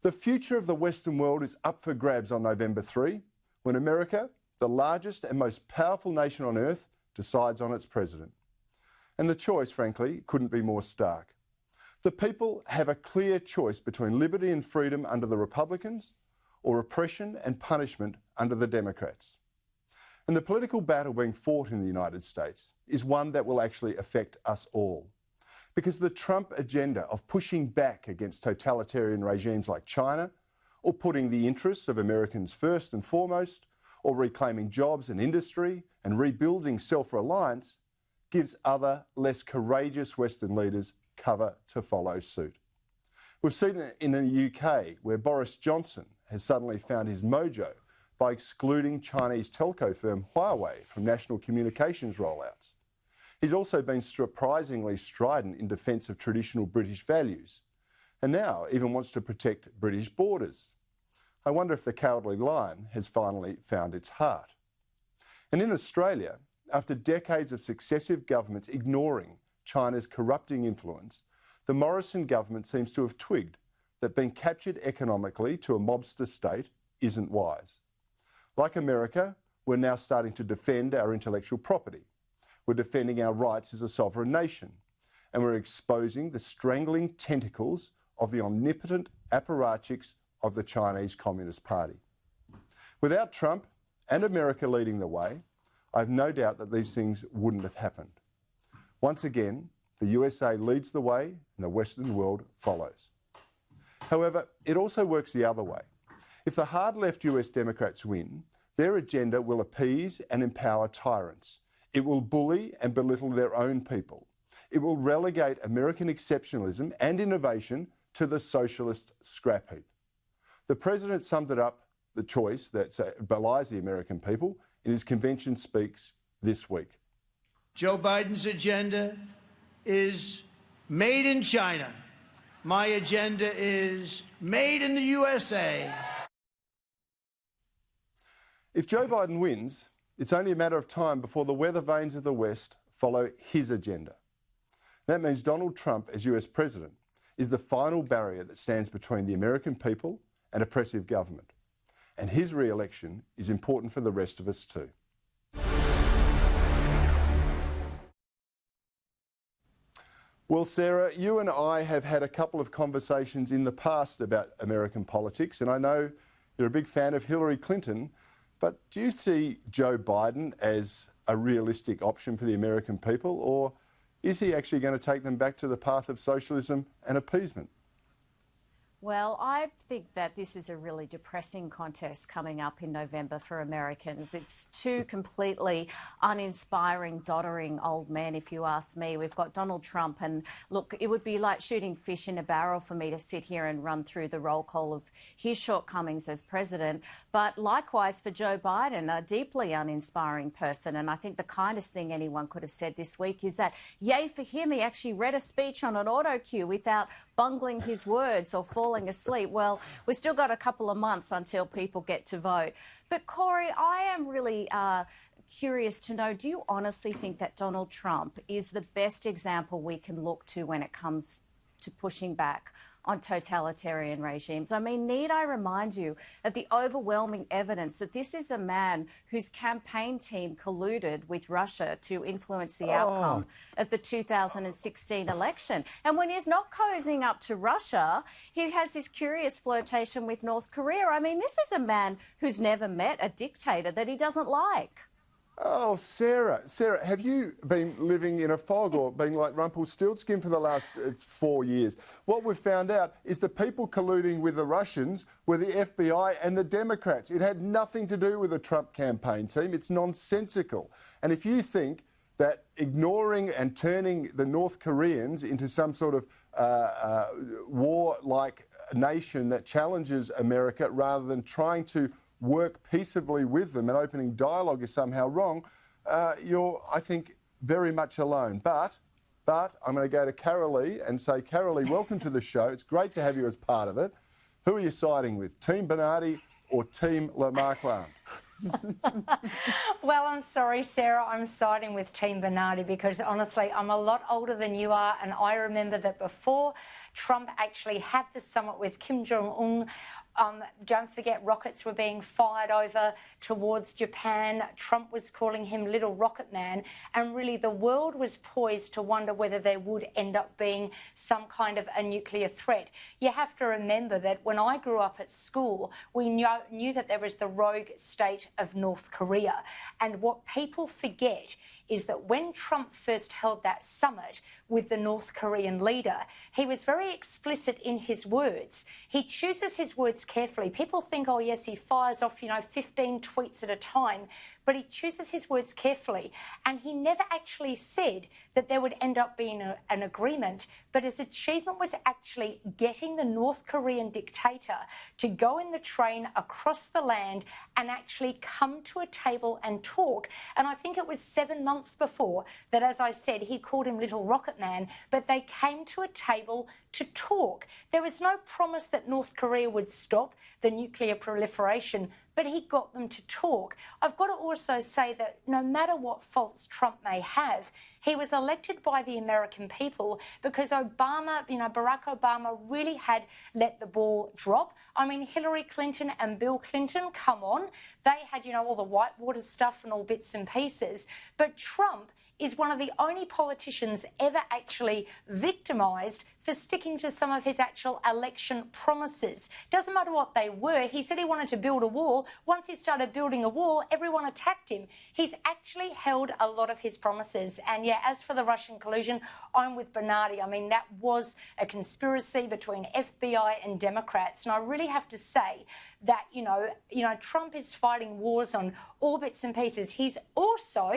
The future of the Western world is up for grabs on November 3, when America, the largest and most powerful nation on earth, decides on its president. And the choice, frankly, couldn't be more stark. The people have a clear choice between liberty and freedom under the Republicans or oppression and punishment under the Democrats. And the political battle being fought in the United States is one that will actually affect us all. Because the Trump agenda of pushing back against totalitarian regimes like China, or putting the interests of Americans first and foremost, or reclaiming jobs and industry and rebuilding self-reliance, gives other, less courageous Western leaders cover to follow suit. We've seen it in the UK, where Boris Johnson has suddenly found his mojo by excluding Chinese telco firm Huawei from national communications rollouts. He's also been surprisingly strident in defence of traditional British values, and now even wants to protect British borders. I wonder if the cowardly lion has finally found its heart. And in Australia, after decades of successive governments ignoring China's corrupting influence, the Morrison government seems to have twigged that being captured economically to a mobster state isn't wise. Like America, we're now starting to defend our intellectual property. We're defending our rights as a sovereign nation, and we're exposing the strangling tentacles of the omnipotent apparatchiks of the Chinese Communist Party. Without Trump and America leading the way, I have no doubt that these things wouldn't have happened. Once again, the USA leads the way and the Western world follows. However, it also works the other way. If the hard-left US Democrats win, their agenda will appease and empower tyrants. It will bully and belittle their own people. It will relegate American exceptionalism and innovation to the socialist scrap heap. The president summed it up, the choice that belies the American people, in his convention speaks this week. Joe Biden's agenda is made in China. My agenda is made in the USA. If Joe Biden wins, it's only a matter of time before the weather vanes of the West follow his agenda. That means Donald Trump, as US president, is the final barrier that stands between the American people and oppressive government. And his re-election is important for the rest of us too. Well, Sarah, you and I have had a couple of conversations in the past about American politics, and I know you're a big fan of Hillary Clinton, but do you see Joe Biden as a realistic option for the American people, or is he actually going to take them back to the path of socialism and appeasement? Well, I think that this is a really depressing contest coming up in November for Americans. It's two completely uninspiring, doddering old men, if you ask me. We've got Donald Trump, and look, it would be like shooting fish in a barrel for me to sit here and run through the roll call of his shortcomings as president. But likewise for Joe Biden, a deeply uninspiring person. And I think the kindest thing anyone could have said this week is that, yay for him, he actually read a speech on an auto cue without bungling his words or falling asleep. Well, we've still got a couple of months until people get to vote. But Cory, I am really curious to know, do you honestly think that Donald Trump is the best example we can look to when it comes to pushing back on totalitarian regimes? I mean, need I remind you of the overwhelming evidence that this is a man whose campaign team colluded with Russia to influence the outcome of the 2016 election. And when he's not cozying up to Russia, he has this curious flirtation with North Korea. I mean, this is a man who's never met a dictator that he doesn't like. Oh, Sarah, have you been living in a fog or been like Rumpelstiltskin for the last 4 years? What we've found out is the people colluding with the Russians were the FBI and the Democrats. It had nothing to do with the Trump campaign team. It's nonsensical. And if you think that ignoring and turning the North Koreans into some sort of war-like nation that challenges America rather than trying to work peaceably with them and opening dialogue is somehow wrong, you're, I think, very much alone. But I'm going to go to Carolee and say, Carolee, welcome to the show. It's great to have you as part of it. Who are you siding with, Team Bernardi or Team LeMarquand? Well, I'm sorry, Sarah, I'm siding with Team Bernardi because, honestly, I'm a lot older than you are, and I remember that before Trump actually had the summit with Kim Jong-un. Don't forget, rockets were being fired over towards Japan. Trump was calling him Little Rocket Man. And really, the world was poised to wonder whether there would end up being some kind of a nuclear threat. You have to remember that when I grew up at school, we knew that there was the rogue state of North Korea. And what people forget is that when Trump first held that summit with the North Korean leader, he was very explicit in his words. He chooses his words carefully. People think, oh, yes, he fires off, 15 tweets at a time, but he chooses his words carefully. And he never actually said that there would end up being an agreement, but his achievement was actually getting the North Korean dictator to go in the train across the land and actually come to a table and talk. And I think it was 7 months before that, as I said, he called him Little Rocket Man, but they came to a table to talk. There was no promise that North Korea would stop the nuclear proliferation, but he got them to talk. I've got to also say that no matter what faults Trump may have, he was elected by the American people because Obama, Barack Obama really had let the ball drop. I mean, Hillary Clinton and Bill Clinton, come on. They had, all the Whitewater stuff and all bits and pieces. But Trump is one of the only politicians ever actually victimised for sticking to some of his actual election promises. Doesn't matter what they were. He said he wanted to build a wall. Once he started building a wall, everyone attacked him. He's actually held a lot of his promises. And yeah, as for the Russian collusion, I'm with Bernardi. I mean, that was a conspiracy between FBI and Democrats. And I really have to say that, Trump is fighting wars on all bits and pieces. He's also,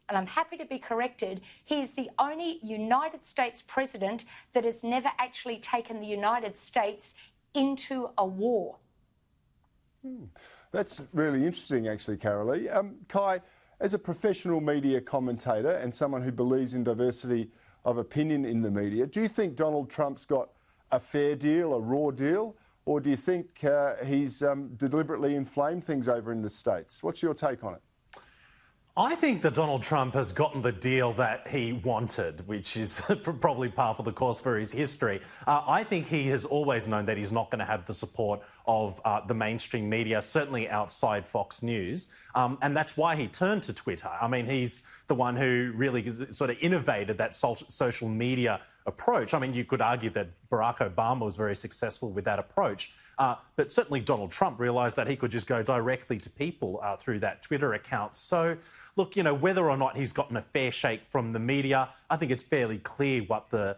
and I'm happy to be corrected, he's the only United States president that has never actually taken the United States into a war. That's really interesting, actually, Carolee. Kai, as a professional media commentator and someone who believes in diversity of opinion in the media, do you think Donald Trump's got a fair deal, a raw deal, or do you think he's deliberately inflamed things over in the States? What's your take on it? I think that Donald Trump has gotten the deal that he wanted, which is probably par for the course for his history. I think he has always known that he's not going to have the support of the mainstream media, certainly outside Fox News. And that's why he turned to Twitter. I mean, he's the one who really sort of innovated that social media approach. I mean, you could argue that Barack Obama was very successful with that approach. But certainly Donald Trump realised that he could just go directly to people through that Twitter account. So, look, whether or not he's gotten a fair shake from the media, I think it's fairly clear what the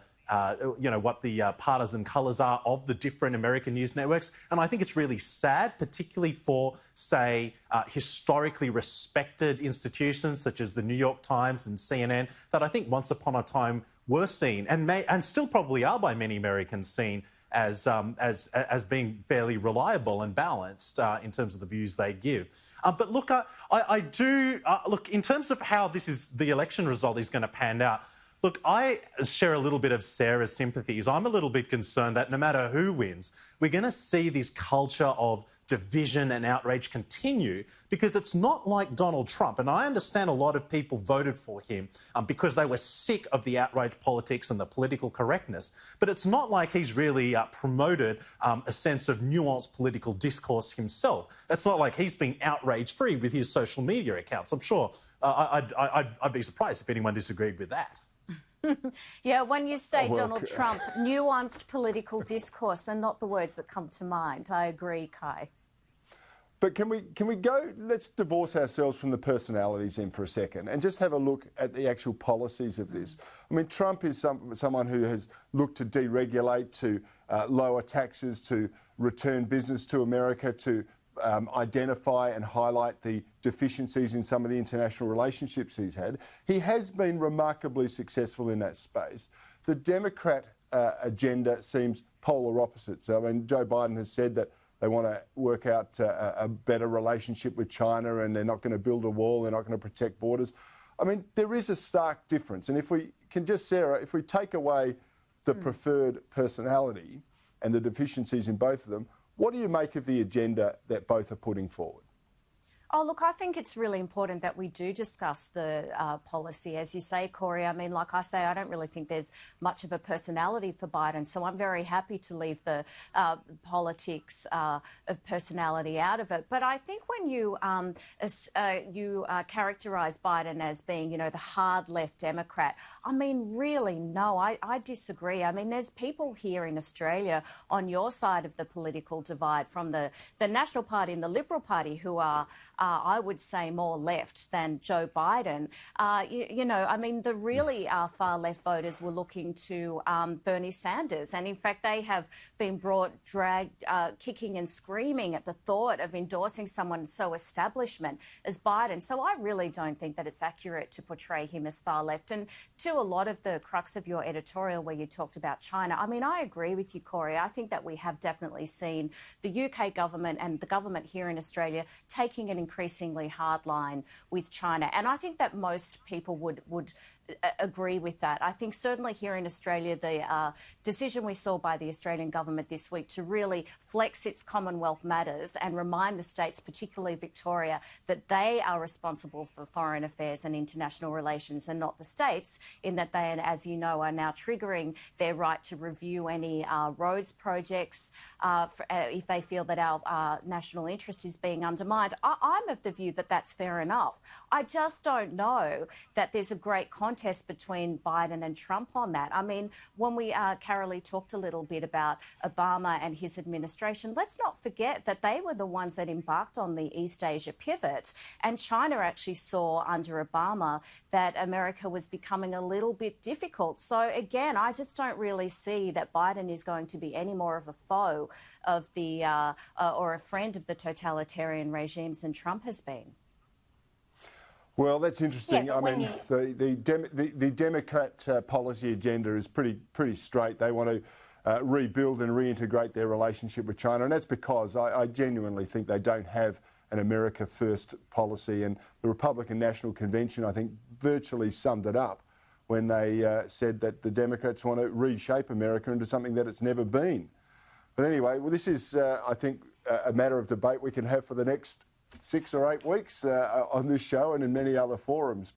partisan colours are of the different American news networks. And I think it's really sad, particularly for, say, historically respected institutions such as the New York Times and CNN, that I think once upon a time were seen and still probably are by many Americans seen as being fairly reliable and balanced in terms of the views they give. But look, I do look in terms of how the election result is going to pan out. Look, I share a little bit of Sarah's sympathies. I'm a little bit concerned that no matter who wins, we're going to see this culture of division and outrage continue, because it's not like Donald Trump. And I understand a lot of people voted for him because they were sick of the outrage politics and the political correctness. But it's not like he's really promoted a sense of nuanced political discourse himself. It's not like he's been outrage-free with his social media accounts. I'm sure I'd be surprised if anyone disagreed with that. Yeah, when you say Donald Trump, nuanced political discourse are not the words that come to mind. I agree, Kai. But can we go, let's divorce ourselves from the personalities in for a second and just have a look at the actual policies of this. I mean, Trump is someone who has looked to deregulate, to lower taxes, to return business to America, to identify and highlight the deficiencies in some of the international relationships he's had. He has been remarkably successful in that space. The Democrat agenda seems polar opposites. I mean, Joe Biden has said that they want to work out a better relationship with China, and they're not going to build a wall, they're not going to protect borders. I mean, there is a stark difference. And if we can just, Sarah, if we take away the preferred personality and the deficiencies in both of them, what do you make of the agenda that both are putting forward? Oh, look, I think it's really important that we do discuss the policy. As you say, Cory, I mean, like I say, I don't really think there's much of a personality for Biden, so I'm very happy to leave the politics of personality out of it. But I think when you characterise Biden as being, you know, the hard left Democrat, I mean, really, no, I disagree. I mean, there's people here in Australia on your side of the political divide from the National Party and the Liberal Party who are, I would say, more left than Joe Biden. You know, I mean, the really far left voters were looking to Bernie Sanders. And in fact, they have been dragged kicking and screaming at the thought of endorsing someone so establishment as Biden. So I really don't think that it's accurate to portray him as far left. And to a lot of the crux of your editorial where you talked about China, I mean, I agree with you, Cory. I think that we have definitely seen the UK government and the government here in Australia taking an increasingly hard line with China. And I think that most people would agree with that. I think certainly here in Australia, the decision we saw by the Australian government this week to really flex its Commonwealth matters and remind the states, particularly Victoria, that they are responsible for foreign affairs and international relations and not the states, in that they, as you know, are now triggering their right to review any roads projects if they feel that our national interest is being undermined. I'm of the view that that's fair enough. I just don't know that there's a great contest between Biden and Trump on that. I mean, when we, Carolee talked a little bit about Obama and his administration, let's not forget that they were the ones that embarked on the East Asia pivot. And China actually saw under Obama that America was becoming a little bit difficult. So again, I just don't really see that Biden is going to be any more of a foe of the, or a friend of the totalitarian regimes than Trump has been. Well, that's interesting. Yeah, I mean, the Democrat policy agenda is pretty straight. They want to rebuild and reintegrate their relationship with China, and that's because I genuinely think they don't have an America First policy. And the Republican National Convention, I think, virtually summed it up when they said that the Democrats want to reshape America into something that it's never been. But anyway, well, this is, I think, a matter of debate we can have for the next 6 or 8 weeks on this show and in many other forums.